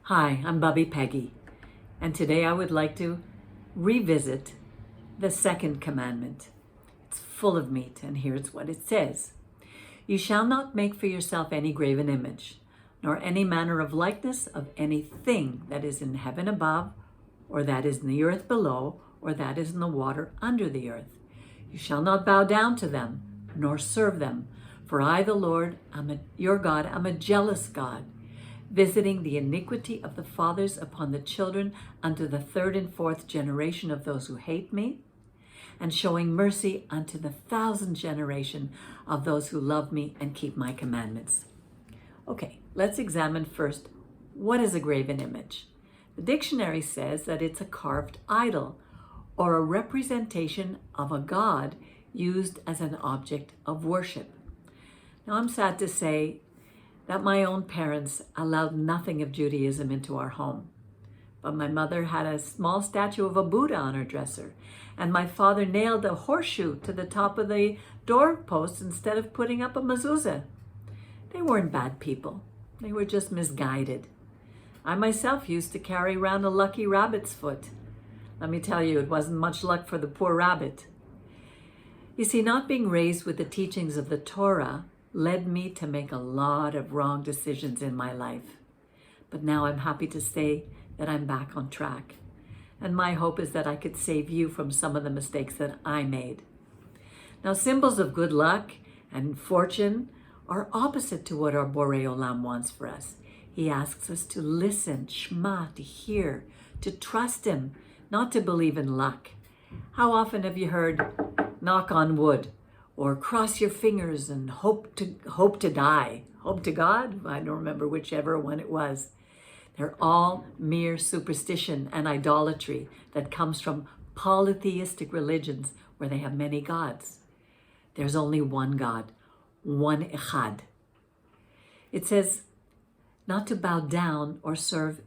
Hi, I'm Bubby Peggy, and today I would like to revisit the second commandment. It's full of meat, and here's what it says. You shall not make for yourself any graven image, nor any manner of likeness of anything that is in heaven above, or that is in the earth below, or that is in the water under the earth. You shall not bow down to them, nor serve them, for I, the Lord, your God, am a jealous God, visiting the iniquity of the fathers upon the children unto the third and fourth generation of those who hate me, and showing mercy unto the 1,000th generation of those who love me and keep my commandments. Okay, let's examine first, what is a graven image? The dictionary says that it's a carved idol or a representation of a god used as an object of worship. Now, I'm sad to say that my own parents allowed nothing of Judaism into our home. But my mother had a small statue of a Buddha on her dresser, and my father nailed a horseshoe to the top of the doorpost instead of putting up a mezuzah. They weren't bad people. They were just misguided. I myself used to carry around a lucky rabbit's foot. Let me tell you, it wasn't much luck for the poor rabbit. You see, not being raised with the teachings of the Torah led me to make a lot of wrong decisions in my life. But now I'm happy to say that I'm back on track. And my hope is that I could save you from some of the mistakes that I made. Now, symbols of good luck and fortune are opposite to what our Borei Olam wants for us. He asks us to listen, shema, to hear, to trust him, not to believe in luck. How often have you heard, knock on wood, or cross your fingers and hope to die? Hope to God? I don't remember whichever one it was. They're all mere superstition and idolatry that comes from polytheistic religions where they have many gods. There's only one God, one Echad. It says not to bow down or serve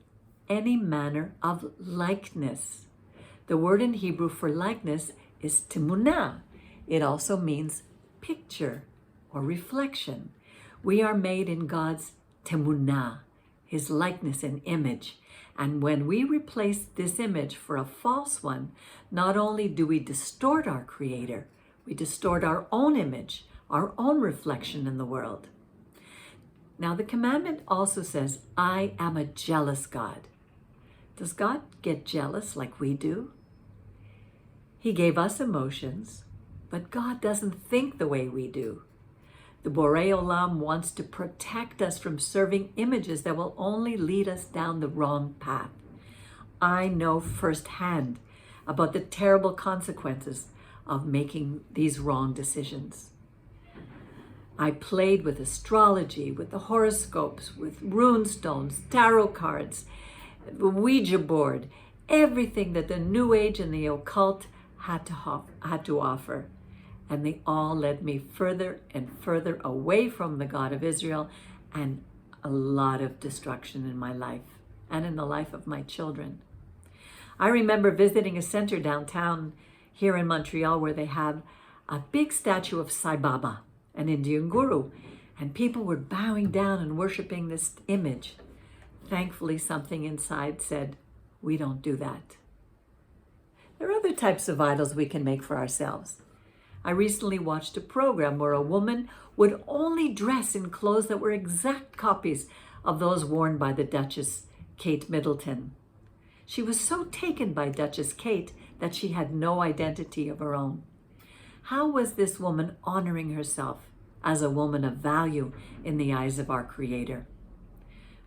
any manner of likeness. The word in Hebrew for likeness is timunah. It also means picture or reflection. We are made in God's temunah, his likeness and image. And when we replace this image for a false one, not only do we distort our Creator, we distort our own image, our own reflection in the world. Now, the commandment also says, I am a jealous God. Does God get jealous like we do? He gave us emotions, but God doesn't think the way we do. The Borei Olam wants to protect us from serving images that will only lead us down the wrong path. I know firsthand about the terrible consequences of making these wrong decisions. I played with astrology, with the horoscopes, with rune stones, tarot cards, the Ouija board, everything that the New Age and the occult had to offer. And they all led me further and further away from the God of Israel, and a lot of destruction in my life and in the life of my children. I remember visiting a center downtown here in Montreal where they have a big statue of Sai Baba, an Indian guru, and people were bowing down and worshiping this image. Thankfully, something inside said, we don't do that. There are other types of idols we can make for ourselves. I recently watched a program where a woman would only dress in clothes that were exact copies of those worn by the Duchess Kate Middleton. She was so taken by Duchess Kate that she had no identity of her own. How was this woman honoring herself as a woman of value in the eyes of our Creator?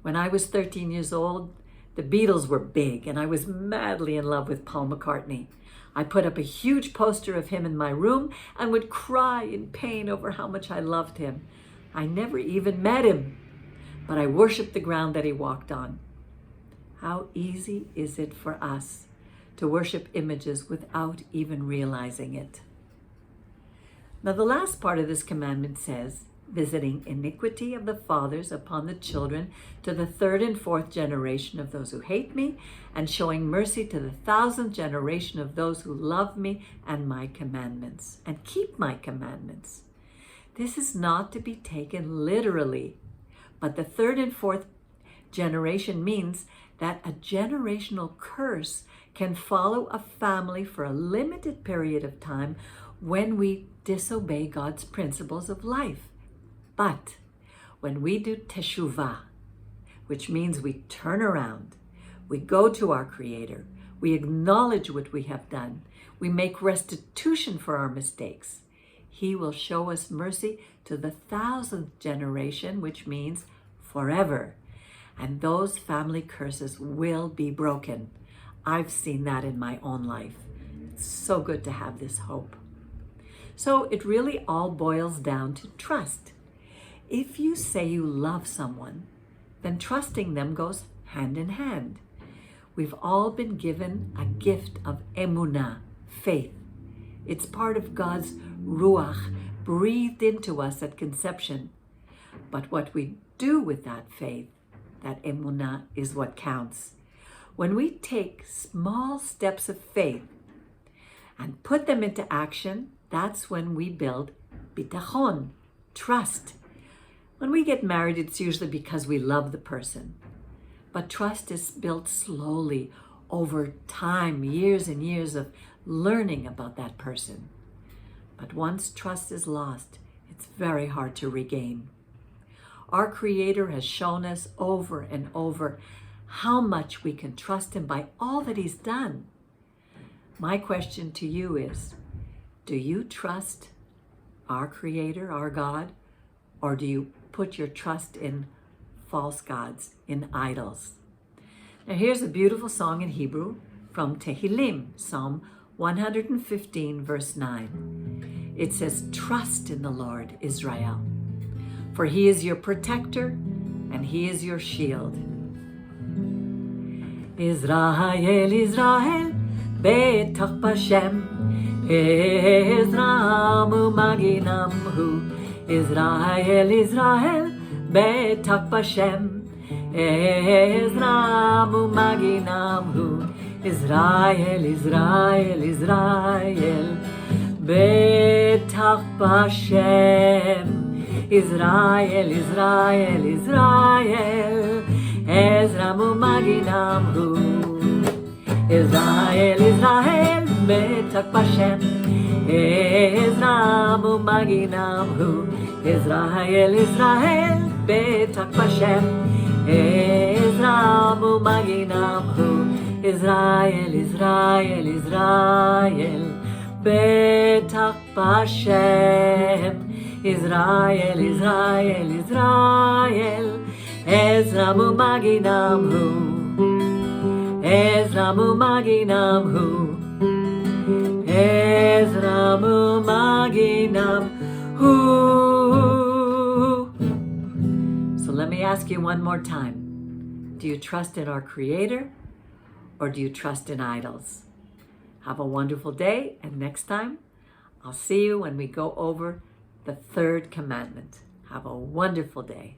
When I was 13 years old, the Beatles were big, and I was madly in love with Paul McCartney. I put up a huge poster of him in my room and would cry in pain over how much I loved him. I never even met him, but I worshiped the ground that he walked on. How easy is it for us to worship images without even realizing it? Now, the last part of this commandment says, visiting iniquity of the fathers upon the children to the third and fourth generation of those who hate me, and showing mercy to the 1,000th generation of those who love me and my commandments, and keep my commandments. This is not to be taken literally, but the third and fourth generation means that a generational curse can follow a family for a limited period of time when we disobey God's principles of life. But when we do teshuvah, which means we turn around, we go to our Creator, we acknowledge what we have done, we make restitution for our mistakes, He will show us mercy to the 1,000th generation, which means forever. And those family curses will be broken. I've seen that in my own life. It's so good to have this hope. So it really all boils down to trust. If you say you love someone, then trusting them goes hand in hand. We've all been given a gift of emunah, faith. It's part of God's ruach, breathed into us at conception. But what we do with that faith, that emunah, is what counts. When we take small steps of faith and put them into action, that's when we build bitachon, trust. When we get married, it's usually because we love the person. But trust is built slowly over time, years and years of learning about that person. But once trust is lost, it's very hard to regain. Our Creator has shown us over and over how much we can trust Him by all that He's done. My question to you is, do you trust our Creator, our God, or do you put your trust in false gods, in idols? Now here's a beautiful song in Hebrew from Tehillim, Psalm 115, verse 9. It says, "Trust in the Lord, Israel, for He is your protector and He is your shield." Israel, Israel, betach b'Shem, Ezram u'maginam hu. Israel, Israel, betach b'Shem, Ezram u'maginam hu. Israel, Israel, Israel, betach b'Shem. Israel, Israel, Israel, Ezram u'maginam hu. Israel, Israel, betach b'Shem, Ezram u'maginam hu. Israel, Israel, betach b'Shem, Ezram u'maginam hu. Israel, Israel, Israel, betach b'Shem. Israel, Israel, Israel, Ezram u'maginam hu. Ezram u'maginam hu. Ezram u'maginam hu. So let me ask you one more time. Do you trust in our Creator, or do you trust in idols? Have a wonderful day, and next time I'll see you when we go over the third commandment. Have a wonderful day.